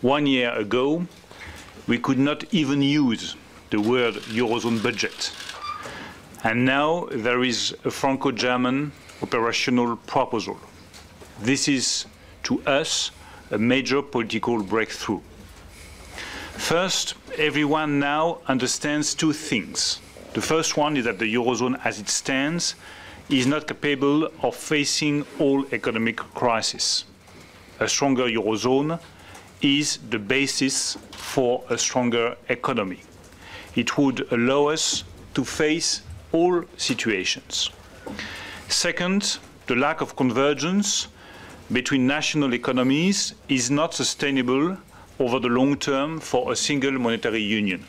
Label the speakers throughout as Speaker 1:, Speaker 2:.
Speaker 1: 1 year ago, we could not even use the word Eurozone budget. And now there is a Franco-German operational proposal. This is, to us, a major political breakthrough. First, everyone now understands two things. The first one is that the Eurozone as it stands is not capable of facing all economic crises. A stronger Eurozone is the basis for a stronger economy. It would allow us to face all situations. Second, the lack of convergence between national economies is not sustainable over the long term for a single monetary union.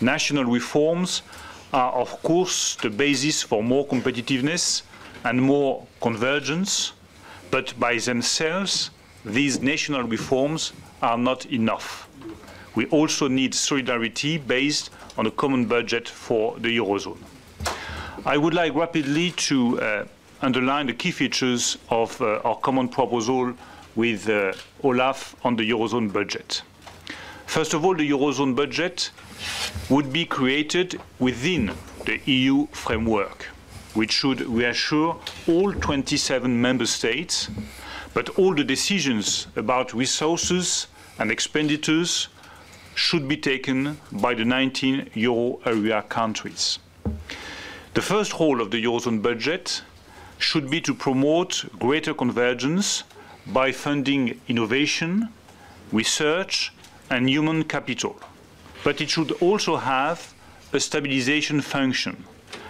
Speaker 1: National reforms are, of course, the basis for more competitiveness and more convergence, but by themselves, these national reforms are not enough. We also need solidarity based on a common budget for the Eurozone. I would like rapidly to underline the key features of our common proposal with Olaf on the Eurozone budget. First of all, the Eurozone budget would be created within the EU framework, which should reassure all 27 member states, but all the decisions about resources and expenditures should be taken by the 19 euro area countries. The first role of the Eurozone budget should be to promote greater convergence by funding innovation, research, and human capital. But it should also have a stabilization function.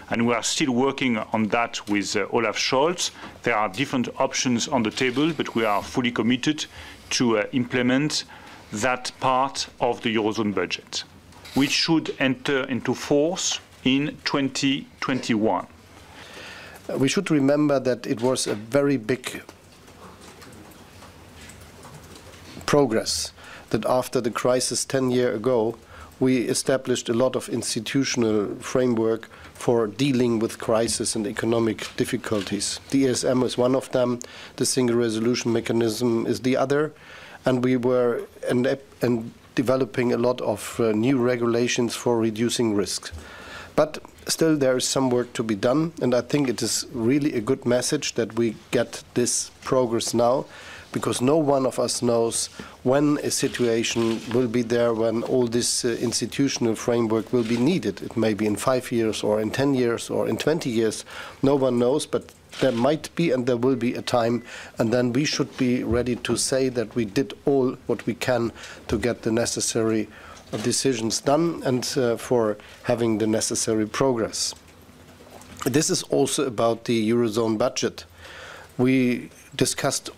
Speaker 1: And we are still working on that with Olaf Scholz. There are different options on the table, but we are fully committed to implement that part of the Eurozone budget, which should enter into force in 2021.
Speaker 2: We should remember that it was a very big progress that after the crisis 10 years ago, we established a lot of institutional framework for dealing with crisis and economic difficulties. The ESM is one of them, the single resolution mechanism is the other, and we were developing a lot of new regulations for reducing risk. But still there is some work to be done, and I think it is really a good message that we get this progress now, because no one of us knows when a situation will be there, when all this institutional framework will be needed. It may be in 5 years or in 10 years or in 20 years. No one knows, but there might be and there will be a time, and then we should be ready to say that we did all what we can to get the necessary decisions done and for having the necessary progress. This is also about the Eurozone budget. We discussed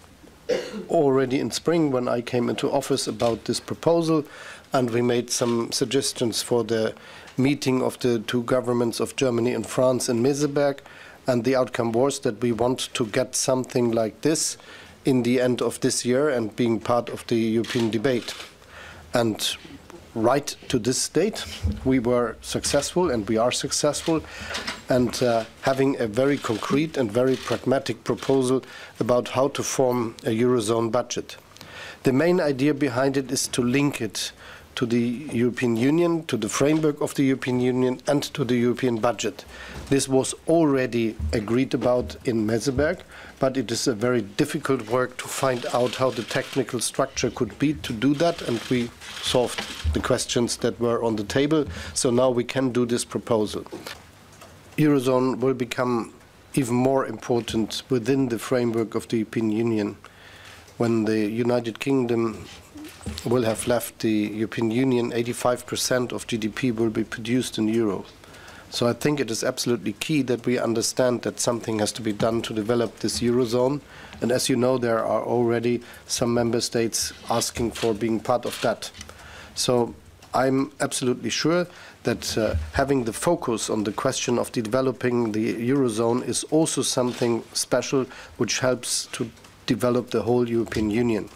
Speaker 2: already in spring when I came into office about this proposal, and we made some suggestions for the meeting of the two governments of Germany and France in Meseberg, and the outcome was that we want to get something like this in the end of this year and being part of the European debate. And right to this date, we were successful and we are successful, and having a very concrete and very pragmatic proposal about how to form a Eurozone budget. The main idea behind it is to link it to the European Union, to the framework of the European Union, and to the European budget. This was already agreed about in Meseberg, but it is a very difficult work to find out how the technical structure could be to do that, and we solved the questions that were on the table, so now we can do this proposal. Eurozone will become even more important within the framework of the European Union. When the United Kingdom will have left the European Union, 85% of GDP will be produced in euro. So I think it is absolutely key that we understand that something has to be done to develop this Eurozone. And as you know, there are already some member states asking for being part of that. So I'm absolutely sure that having the focus on the question of developing the Eurozone is also something special which helps to develop the whole European Union.